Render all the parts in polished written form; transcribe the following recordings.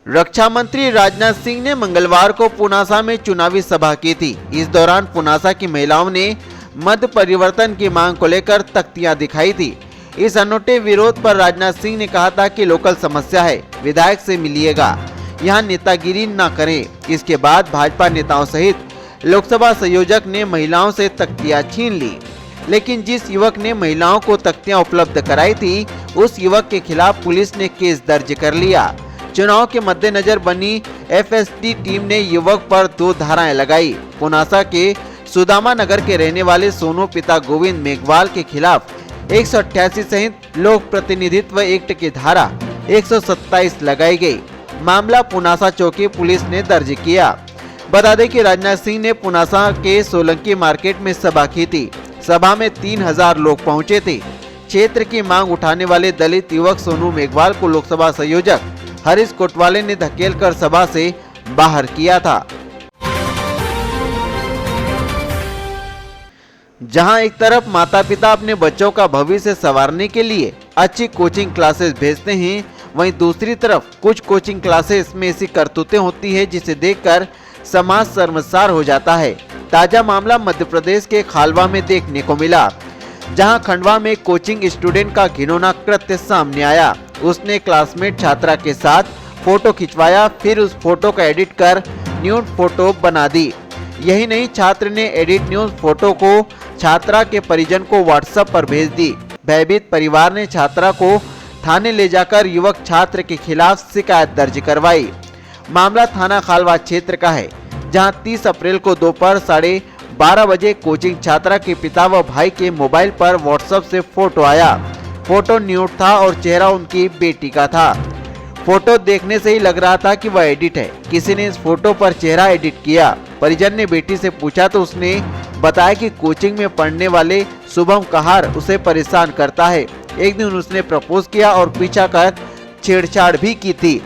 रक्षा मंत्री राजनाथ सिंह ने मंगलवार को पुनासा में चुनावी सभा की थी। इस दौरान पुनासा की महिलाओं ने मत परिवर्तन की मांग को लेकर तख्तियां दिखाई थी। इस अनोखे विरोध पर राजनाथ सिंह ने कहा था कि लोकल समस्या है, विधायक से मिलिएगा, यहाँ नेतागिरी न करें। इसके बाद भाजपा नेताओं सहित लोकसभा संयोजक ने महिलाओं से तख्तियां छीन ली, लेकिन जिस युवक ने महिलाओं को तख्तियां उपलब्ध कराई थी, उस युवक के खिलाफ पुलिस ने केस दर्ज कर लिया। चुनाव के मद्देनजर बनी एफएसटी टीम ने युवक पर 2 धाराएं लगाई। पुनासा के सुदामा नगर के रहने वाले सोनू पिता गोविंद मेघवाल के खिलाफ 188 सहित लोक प्रतिनिधित्व एक्ट की धारा 127 लगाई गई। मामला पुनासा चौकी पुलिस ने दर्ज किया। बता दें कि राजनाथ सिंह ने पुनासा के सोलंकी मार्केट में सभा की थी। सभा में 3000 लोग पहुंचे थे। क्षेत्र की मांग उठाने वाले दलित युवक सोनू मेघवाल को लोकसभा संयोजक हरीश कोटवाले ने धकेलकर सभा से बाहर किया था। जहां एक तरफ माता पिता अपने बच्चों का भविष्य संवारने के लिए अच्छी कोचिंग क्लासेस भेजते हैं, वहीं दूसरी तरफ कुछ कोचिंग क्लासेस में ऐसी करतूतें होती है जिसे देखकर समाज शर्मसार हो जाता है। ताजा मामला मध्य प्रदेश के खालवा में देखने को मिला, जहां खंडवा में कोचिंग स्टूडेंट का घिनौना कृत्य सामने आया। उसने क्लासमेट छात्रा के साथ फोटो खिंचवाया, फिर उस फोटो का एडिट कर न्यूड फोटो बना दी। यही नहीं, छात्र ने एडिट न्यूड फोटो को छात्रा के परिजन को व्हाट्सएप पर भेज दी। भयभीत परिवार ने छात्रा को थाने ले जाकर युवक छात्र के खिलाफ शिकायत दर्ज करवाई। मामला थाना खालवा क्षेत्र का है, जहां 30 अप्रैल को दोपहर 12:30 बजे कोचिंग छात्रा के पिता व भाई के मोबाइल पर व्हाट्सएप से फोटो आया। फोटो न्यूड था और चेहरा उनकी बेटी का था। फोटो देखने से ही लग रहा था कि वह एडिट है। किसी ने इस फोटो पर चेहरा एडिट किया। परिजन ने बेटी से पूछा तो उसने बताया कि कोचिंग में पढ़ने वाले शुभम कहार उसे परेशान करता है। एक दिन उसने प्रपोज किया और पीछा कर छेड़छाड़ भी की थी।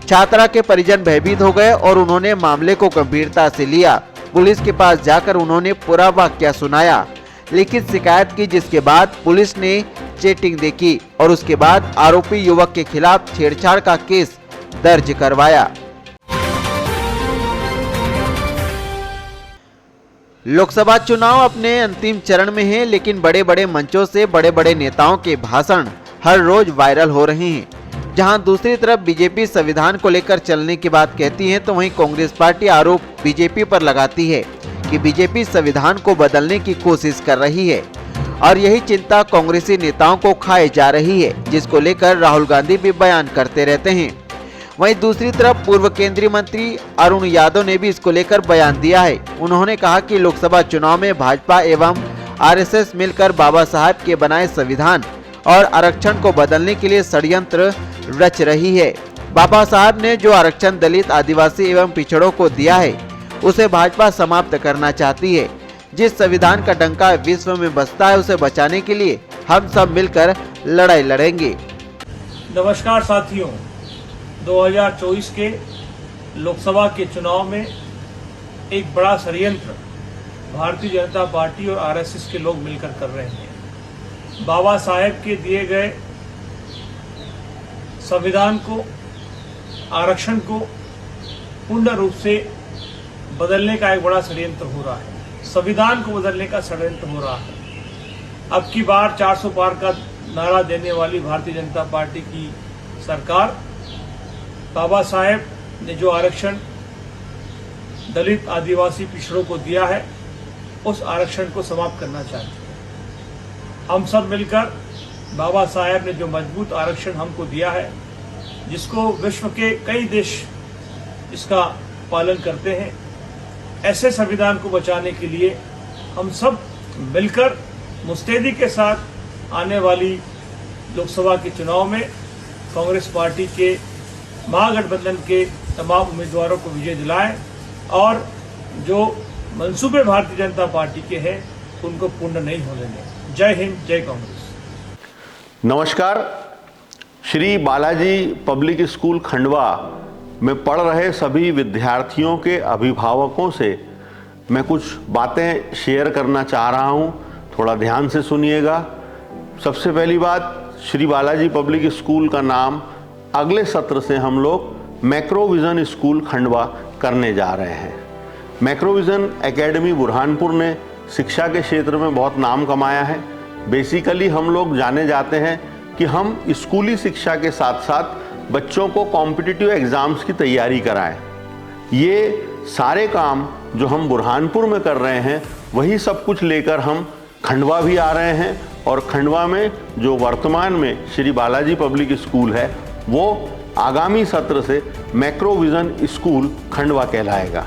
छात्रा के परिजन भयभीत हो गए और उन्होंने मामले को गंभीरता से लिया। पुलिस के पास जाकर उन्होंने पूरा वाकया सुनाया, लिखित शिकायत की, जिसके बाद पुलिस ने चैटिंग देखी और उसके बाद आरोपी युवक के खिलाफ छेड़छाड़ का केस दर्ज करवाया। लोकसभा चुनाव अपने अंतिम चरण में है, लेकिन बड़े बड़े मंचों से बड़े बड़े नेताओं के भाषण हर रोज वायरल हो रहे हैं। जहां दूसरी तरफ बीजेपी संविधान को लेकर चलने की बात कहती है, तो वहीं कांग्रेस पार्टी आरोप बीजेपी पर लगाती है कि बीजेपी संविधान को बदलने की कोशिश कर रही है और यही चिंता कांग्रेसी नेताओं को खाए जा रही है, जिसको लेकर राहुल गांधी भी बयान करते रहते हैं। वहीं दूसरी तरफ पूर्व केंद्रीय मंत्री अरुण यादव ने भी इसको लेकर बयान दिया है। उन्होंने कहा कि लोकसभा चुनाव में भाजपा एवं आरएसएस मिलकर बाबा साहब के बनाए संविधान और आरक्षण को बदलने के लिए षड्यंत्र रच रही है। बाबा साहब ने जो आरक्षण दलित, आदिवासी एवं पिछड़ों को दिया है, उसे भाजपा समाप्त करना चाहती है। जिस संविधान का डंका विश्व में बजता है, उसे बचाने के लिए हम सब मिलकर लड़ाई लड़ेंगे। नमस्कार साथियों, 2024 के लोकसभा के चुनाव में एक बड़ा षड्यंत्र भारतीय जनता पार्टी और आरएसएस के लोग मिलकर कर रहे हैं। बाबा साहेब के दिए गए संविधान को, आरक्षण को पूर्ण रूप से बदलने का एक बड़ा षड्यंत्र हो रहा है। संविधान को बदलने का षड्यंत्र हो रहा है। अब की बार 400 पार का नारा देने वाली भारतीय जनता पार्टी की सरकार बाबा साहेब ने जो आरक्षण दलित, आदिवासी, पिछड़ों को दिया है, उस आरक्षण को समाप्त करना चाहती है। हम सब मिलकर बाबा साहेब ने जो मजबूत आरक्षण हमको दिया है, जिसको विश्व के कई देश इसका पालन करते हैं, ऐसे संविधान को बचाने के लिए हम सब मिलकर मुस्तैदी के साथ आने वाली लोकसभा के चुनाव में कांग्रेस पार्टी के महागठबंधन के तमाम उम्मीदवारों को विजय दिलाएं और जो मंसूबे भारतीय जनता पार्टी के हैं उनको पूर्ण नहीं होने दें। जय हिंद, जय कांग्रेस। नमस्कार। श्री बालाजी पब्लिक स्कूल खंडवा में पढ़ रहे सभी विद्यार्थियों के अभिभावकों से मैं कुछ बातें शेयर करना चाह रहा हूं, थोड़ा ध्यान से सुनिएगा। सबसे पहली बात, श्री बालाजी पब्लिक स्कूल का नाम अगले सत्र से हम लोग मैक्रोविजन स्कूल खंडवा करने जा रहे हैं। मैक्रोविजन एकेडमी बुरहानपुर ने शिक्षा के क्षेत्र में बहुत नाम कमाया है। बेसिकली हम लोग जाने जाते हैं कि हम स्कूली शिक्षा के साथ साथ बच्चों को कॉम्पिटिटिव एग्ज़ाम्स की तैयारी कराएं। ये सारे काम जो हम बुरहानपुर में कर रहे हैं वही सब कुछ लेकर हम खंडवा भी आ रहे हैं, और खंडवा में जो वर्तमान में श्री बालाजी पब्लिक स्कूल है वो आगामी सत्र से मैक्रोविजन स्कूल खंडवा कहलाएगा।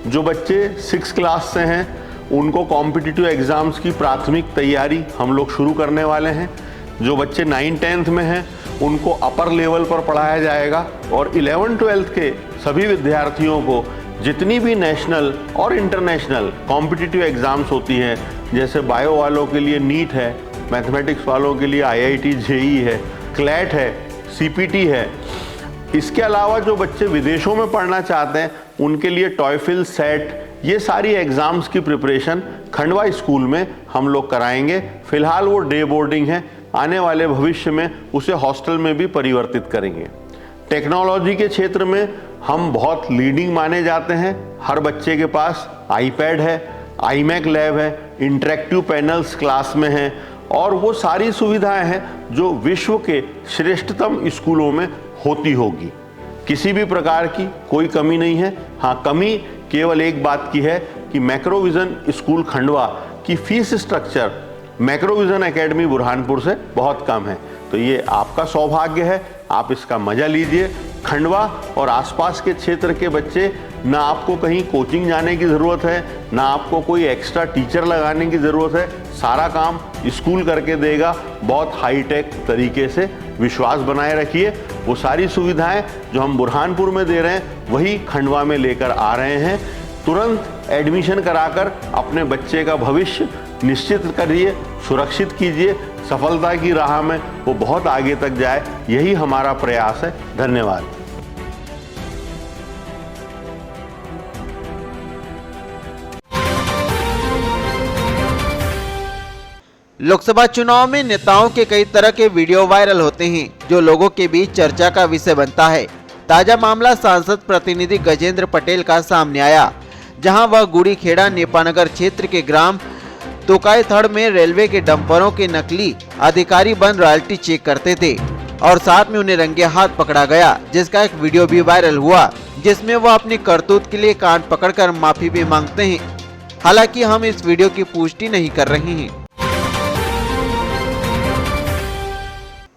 जो बच्चे 6 क्लास से हैं उनको कॉम्पिटिटिव एग्ज़ाम्स की प्राथमिक तैयारी हम लोग शुरू करने वाले हैं। जो बच्चे 9-10th में हैं उनको अपर लेवल पर पढ़ाया जाएगा, और 11-12th के सभी विद्यार्थियों को जितनी भी नेशनल और इंटरनेशनल कॉम्पिटिटिव एग्ज़ाम्स होती हैं, जैसे बायो वालों के लिए नीट है, मैथमेटिक्स वालों के लिए IIT JEE है, क्लैट है, CPT है। इसके अलावा जो बच्चे विदेशों में पढ़ना चाहते हैं उनके लिए टॉयफिल, सेट, ये सारी एग्ज़ाम्स की प्रिपरेशन खंडवा स्कूल में हम लोग कराएंगे। फ़िलहाल वो डे बोर्डिंग है, आने वाले भविष्य में उसे हॉस्टल में भी परिवर्तित करेंगे। टेक्नोलॉजी के क्षेत्र में हम बहुत लीडिंग माने जाते हैं। हर बच्चे के पास iPad है, iMac लैब है, इंटरेक्टिव पैनल्स क्लास में हैं, और वो सारी सुविधाएं हैं जो विश्व के श्रेष्ठतम स्कूलों में होती होगी। किसी भी प्रकार की कोई कमी नहीं है। हाँ, कमी केवल एक बात की है कि मैक्रोविजन स्कूल खंडवा की फीस स्ट्रक्चर मैक्रोविजन एकेडमी बुरहानपुर से बहुत कम है। तो ये आपका सौभाग्य है, आप इसका मज़ा लीजिए। खंडवा और आसपास के क्षेत्र के बच्चे, ना आपको कहीं कोचिंग जाने की ज़रूरत है, ना आपको कोई एक्स्ट्रा टीचर लगाने की ज़रूरत है। सारा काम स्कूल करके देगा बहुत हाईटेक तरीके से। विश्वास बनाए रखिए। वो सारी सुविधाएं जो हम बुरहानपुर में दे रहे हैं वही खंडवा में लेकर आ रहे हैं। तुरंत एडमिशन कराकर अपने बच्चे का भविष्य निश्चित करिए, सुरक्षित कीजिए। सफलता की राह में वो बहुत आगे तक जाए, यही हमारा प्रयास है। धन्यवाद। लोकसभा चुनाव में नेताओं के कई तरह के वीडियो वायरल होते हैं जो लोगों के बीच चर्चा का विषय बनता है। ताजा मामला सांसद प्रतिनिधि गजेंद्र पटेल का सामने आया, जहां वह गुड़ी खेड़ा नेपानगर क्षेत्र के ग्राम तोकाईथड़ में रेलवे के डंपरों के नकली अधिकारी बन रॉयल्टी चेक करते थे और साथ में उन्हें रंगे हाथ पकड़ा गया, जिसका एक वीडियो भी वायरल हुआ जिसमें वह अपनी करतूत के लिए कान पकड़कर माफी भी मांगते हैं। हालांकि हम इस वीडियो की पुष्टि नहीं कर रहे हैं।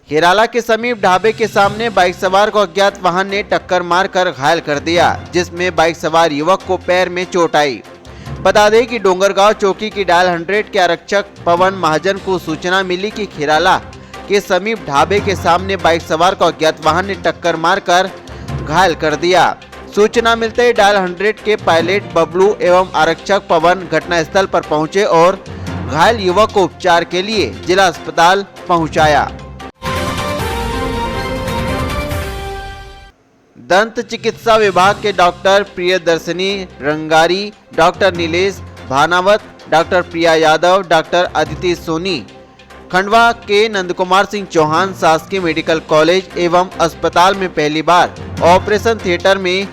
केराला के समीप ढाबे के सामने बाइक सवार को अज्ञात वाहन ने टक्कर मारकर घायल कर दिया, जिसमें बाइक सवार युवक को पैर में चोट आई। बता दें कि डोंगरगांव चौकी की डायल 100 के आरक्षक पवन महाजन को सूचना मिली कि केराला के समीप ढाबे के सामने बाइक सवार को अज्ञात वाहन ने टक्कर मारकर घायल कर दिया। सूचना मिलते ही डायल 100 के पायलट बबलू एवं आरक्षक पवन घटनास्थल पर पहुंचे और घायल युवक को उपचार के लिए जिला अस्पताल पहुंचाया। दंत चिकित्सा विभाग के doctor Priyadarshini Rangari, doctor Nilesh Bhanawat, doctor प्रिया यादव, डॉक्टर अदिति सोनी, खंडवा के नंदकुमार सिंह चौहान शासकीय मेडिकल कॉलेज एवं अस्पताल में पहली बार ऑपरेशन थिएटर में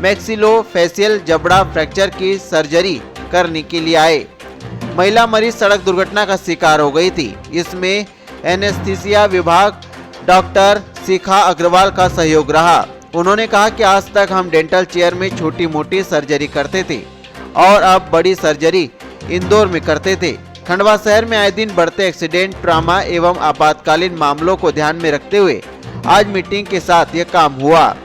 मैक्सिलोफेशियल जबड़ा फ्रैक्चर की सर्जरी करने के लिए आए। महिला मरीज सड़क दुर्घटना का शिकार हो गई थी। इसमें एनेस्थीसिया विभाग डॉक्टर शिखा अग्रवाल का सहयोग रहा। उन्होंने कहा कि आज तक हम डेंटल चेयर में छोटी मोटी सर्जरी करते थे और अब बड़ी सर्जरी इंदौर में करते थे। खंडवा शहर में आए दिन बढ़ते एक्सीडेंट, ट्रॉमा एवं आपातकालीन मामलों को ध्यान में रखते हुए आज मीटिंग के साथ यह काम हुआ।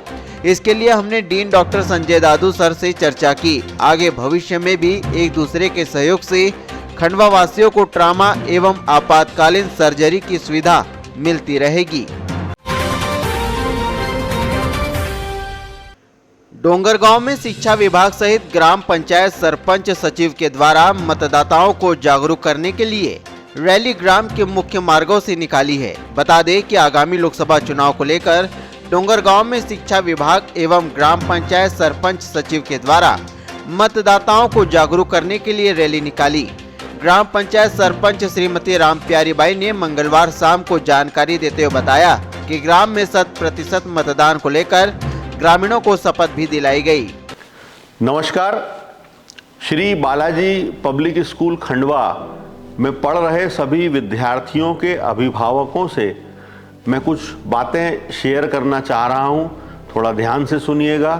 इसके लिए हमने डीन डॉक्टर संजय दादू सर से चर्चा की। आगे भविष्य में भी एक दूसरे के सहयोग से खंडवा वासियों को ट्रॉमा एवं आपातकालीन सर्जरी की सुविधा मिलती रहेगी। डोंगरगांव में शिक्षा विभाग सहित ग्राम पंचायत सरपंच सचिव के द्वारा मतदाताओं को जागरूक करने के लिए रैली ग्राम के मुख्य मार्गों से निकाली है। बता दें कि आगामी लोकसभा चुनाव को लेकर डोंगरगांव में शिक्षा विभाग एवं ग्राम पंचायत सरपंच सचिव के द्वारा मतदाताओं को जागरूक करने के लिए रैली निकाली। ग्राम पंचायत सरपंच श्रीमती रामप्यारी बाई ने मंगलवार शाम को जानकारी देते हुए बताया कि ग्राम में 100% मतदान को लेकर ग्रामीणों को शपथ भी दिलाई गई। नमस्कार। श्री बालाजी पब्लिक स्कूल खंडवा में पढ़ रहे सभी विद्यार्थियों के अभिभावकों से मैं कुछ बातें शेयर करना चाह रहा हूं, थोड़ा ध्यान से सुनिएगा।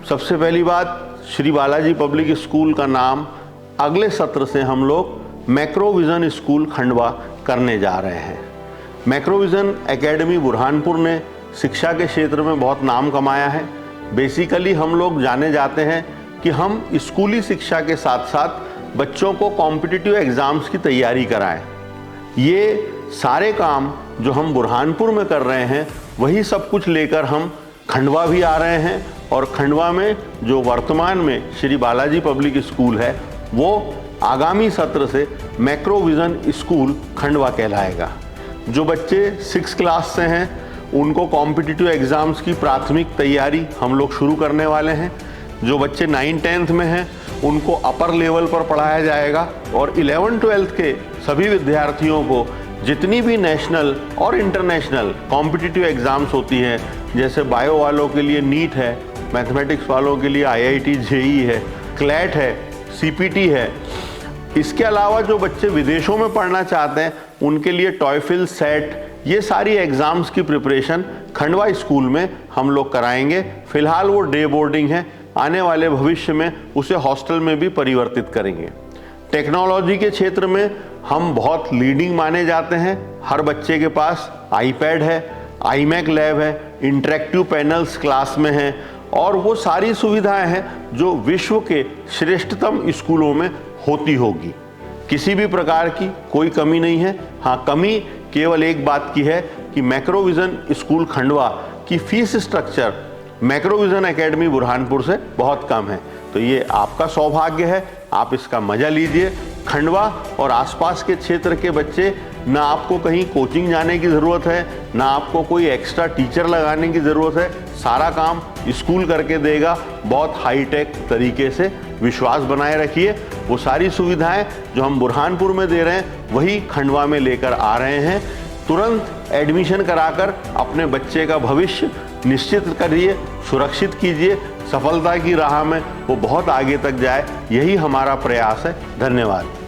सबसे पहली बात, श्री बालाजी पब्लिक स्कूल का नाम अगले सत्र से हम लोग मैक्रोविजन स्कूल खंडवा करने जा रहे हैं। मैक्रोविजन एकेडमी बुरहानपुर ने शिक्षा के क्षेत्र में बहुत नाम कमाया है। बेसिकली हम लोग जाने जाते हैं कि हम स्कूली शिक्षा के साथ साथ बच्चों को कॉम्पिटिटिव एग्ज़ाम्स की तैयारी कराएं। ये सारे काम जो हम बुरहानपुर में कर रहे हैं वही सब कुछ लेकर हम खंडवा भी आ रहे हैं, और खंडवा में जो वर्तमान में श्री बालाजी पब्लिक स्कूल है वो आगामी सत्र से मैक्रोविजन स्कूल खंडवा कहलाएगा। जो बच्चे 6 क्लास से हैं उनको कॉम्पिटिटिव एग्ज़ाम्स की प्राथमिक तैयारी हम लोग शुरू करने वाले हैं। जो बच्चे 9-10th में हैं उनको अपर लेवल पर पढ़ाया जाएगा, और 11-12th के सभी विद्यार्थियों को जितनी भी नेशनल और इंटरनेशनल कॉम्पिटिटिव एग्ज़ाम्स होती हैं, जैसे बायो वालों के लिए नीट है, मैथमेटिक्स वालों के लिए IIT JEE है, क्लैट है, CPT है। इसके अलावा जो बच्चे विदेशों में पढ़ना चाहते हैं उनके लिए टॉयफिल, सेट, ये सारी एग्ज़ाम्स की प्रिपरेशन खंडवा स्कूल में हम लोग कराएंगे। फ़िलहाल वो डे बोर्डिंग है, आने वाले भविष्य में उसे हॉस्टल में भी परिवर्तित करेंगे। टेक्नोलॉजी के क्षेत्र में हम बहुत लीडिंग माने जाते हैं। हर बच्चे के पास iPad है, iMac लैब है, इंटरेक्टिव पैनल्स क्लास में हैं, और वो सारी सुविधाएं हैं जो विश्व के श्रेष्ठतम स्कूलों में होती होगी। किसी भी प्रकार की कोई कमी नहीं है। हाँ, कमी केवल एक बात की है कि मैक्रोविजन स्कूल खंडवा की फीस स्ट्रक्चर मैक्रोविजन एकेडमी बुरहानपुर से बहुत कम है। तो ये आपका सौभाग्य है, आप इसका मज़ा लीजिए। खंडवा और आसपास के क्षेत्र के बच्चे, ना आपको कहीं कोचिंग जाने की ज़रूरत है, ना आपको कोई एक्स्ट्रा टीचर लगाने की ज़रूरत है। सारा काम स्कूल करके देगा, बहुत हाईटेक तरीके से। विश्वास बनाए रखिए। वो सारी सुविधाएं जो हम बुरहानपुर में दे रहे हैं वही खंडवा में लेकर आ रहे हैं। तुरंत एडमिशन कराकर अपने बच्चे का भविष्य निश्चित करिए, सुरक्षित कीजिए। सफलता की राह में वो बहुत आगे तक जाए, यही हमारा प्रयास है। धन्यवाद।